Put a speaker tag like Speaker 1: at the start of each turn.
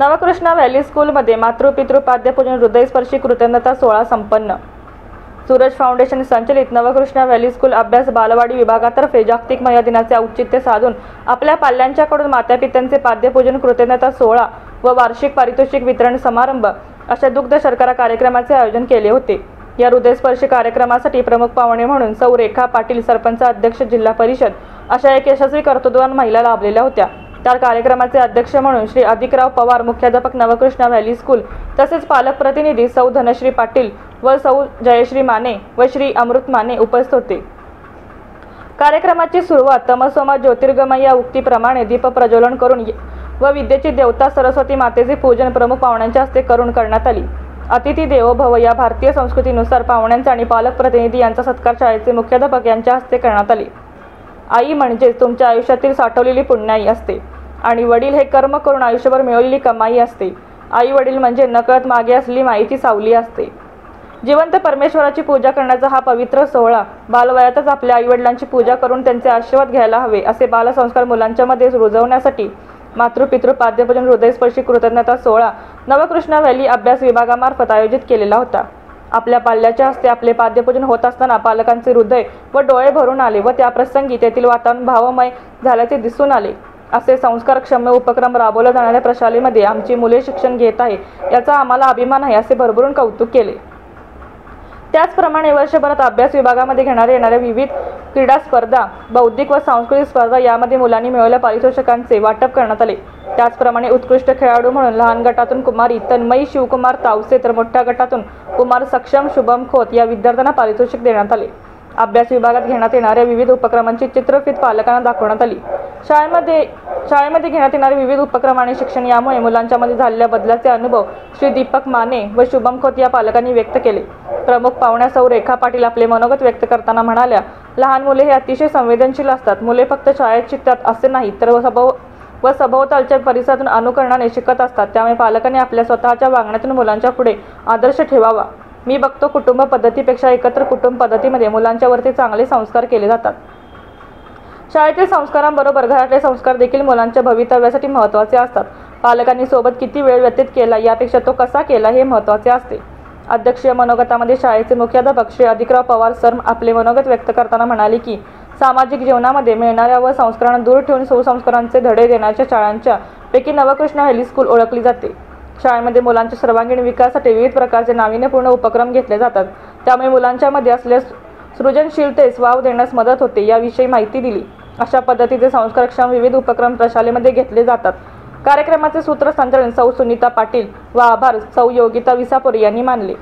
Speaker 1: Navkrishna valley स्कूलमध्ये मातृपितृ पाद्यपूजन हृदयस्पर्शी कृतज्ञता सोहळा संपन्न। सूरज फाउंडेशन संचलित नवकृष्णा व्हॅली स्कूल अभ्यास बालवाडी विभागातर्फे जागतिक महिला दिनाचे औचित्य साधून आपल्या पाल्यांच्याकडून मातापित्यांचे पाद्यपूजन कृतज्ञता सोहळा व वार्षिक पारितोषिक वितरण समारंभ अशा दुग्ध शर्करा कार्यक्रमाचे आयोजन केले होते। या हृदयस्पर्शी कार्यक्रमासाठी प्रमुख पाहुणे म्हणून सौ रेखा पाटील, सरपंच, अध्यक्ष, जिल्हा परिषद अशा एक यशस्वी कर्तृत्ववान महिला लाभलेल्या होत्या। त्या कार्यक्रमाचे अध्यक्ष म्हणून श्री अधिकराव पवार, मुख्याध्यापक नवकृष्णा व्हॅली स्कूल, तसेच पालक प्रतिनिधी सौ धनश्री पाटील व सौ जयश्री माने व श्री अमृत माने उपस्थित होते। कार्यक्रमाची सुरुवात तमसोमा ज्योतिर्गमय या उक्तीप्रमाणे दीप प्रज्वलन करून व विद्येची देवता सरस्वती मातेचे पूजन प्रमुख पाहुण्यांच्या हस्ते करून करण्यात आली। अतिथी देवो भव या भारतीय संस्कृतीनुसार पाहुण्यांचा आणि पालक प्रतिनिधी यांचा सत्कार शाळेचे मुख्याध्यापक यांच्या हस्ते करण्यात आले। आई म्हणजे तुमच्या आयुष्यातील साठवलेली पुण्याई असते आणि वडील हे कर्म करून आयुष्यभर मिळवलेली कमाई असते। आई वडील म्हणजे नकळत मागे असलेली मायेची सावली असते। जिवंत परमेश्वराची पूजा करण्याचा हा पवित्र सोहळा बालवयातच आपल्या आई वडिलांची पूजा करून त्यांचे आशीर्वाद घ्यायला हवे असे बालसंस्कार मुलांच्या मध्ये रुजवण्यासाठी मातृपितृ पाद्यपूजन हृदयस्पर्शी कृतज्ञता सोहळा नवकृष्णा व्हॅली अभ्यास विभागामार्फत आयोजित केलेला होता। आपल्या पाल्याच्या हस्ते आपले पाद्यपूजन होत असताना पालकांचे हृदय व डोळे भरून आले व त्या प्रसंगी तेथील वातावरण भावमय झाल्याचे दिसून आले। असे संस्कारक्षम उपक्रम राबवला जाणाऱ्या प्रशालेमध्ये आमची मुले शिक्षण घेत आहे याचा आम्हाला अभिमान आहे असे भरभरून कौतुक केले। त्याचप्रमाणे वर्षभरात अभ्यास विभागामध्ये येणाऱ्या विविध क्रीडा स्पर्धा, बौद्धिक व सांस्कृतिक स्पर्धा यामध्ये मुलांनी मिळवलेल्या पारितोषिकांचे वाटप करण्यात आले। त्याचप्रमाणे उत्कृष्ट खेळाडू म्हणून लहान गटातून कुमारी तन्मयी शिवकुमार तावसे तर मोठ्या गटातून कुमार सक्षम शुभम खोत या विद्यार्थ्यांना पारितोषिक देण्यात आले। अभ्यास विभागात घेण्यात येणाऱ्या विविध उपक्रमांची चित्रफित पालकांना दाखवण्यात आली। शाळेमध्ये घेण्यात येणारे विविध उपक्रम आणि शिक्षण यामुळे मुलांच्या मध्ये झालेल्या बदलाचे अनुभव श्री दीपक माने व शुभम खोत या पालकांनी व्यक्त केले। प्रमुख पाहुण्या सौ रेखा पाटील आपले मनोगत व्यक्त करताना म्हणाल्या, लहान मुले हे अतिशय संवेदनशील असतात। मुले फक्त शाळेत शिकतात असे नाही तर सभोवतालच्या परिसरातून अनुकरणाने शिकत असतात। त्यामुळे पालकांनी आपल्या स्वतःच्या वागण्यातून मुलांच्या पुढे आदर्श ठेवावा। मी बघतो कुटुंब पद्धतीपेक्षा एकत्र कुटुंब पद्धतीमध्ये मुलांच्या वरती चांगले संस्कार केले जातात। शाळेतील संस्कारांबरोबर घरातले संस्कार देखील मुलांच्या भवितव्यासाठी महत्त्वाचे असतात। पालकांनी सोबत किती वेळ व्यतीत केला यापेक्षा तो कसा केला हे महत्त्वाचे असते। अध्यक्षीय मनोगतामध्ये शाळेचे मुख्याध्यापक श्री अधिकराव पवार सर आपले मनोगत व्यक्त करताना म्हणाले की सामाजिक जीवनामध्ये मिळणाऱ्या व संस्कारांना दूर ठेवून सुसंस्कारांचे धडे देण्याच्या शाळांच्या पैकी नवकृष्णा व्हॅली स्कूल ओळखली जाते। शाळेमध्ये मुलांच्या सर्वांगीण विकासासाठी विविध प्रकारचे नाविन्यपूर्ण उपक्रम घेतले जातात। त्यामुळे मुलांच्या मध्ये असलेल्या सृजनशीलतेस वाव देण्यास मदत होते याविषयी माहिती दिली। अशा पद्धतीचे संस्कारक्षम विविध उपक्रम प्रशालेमध्ये घेतले जातात। कार्यक्रमाचे सूत्रसंचालन सौ सुनीता पाटील व आभार सौ योगिता विसापुरे यांनी मानले।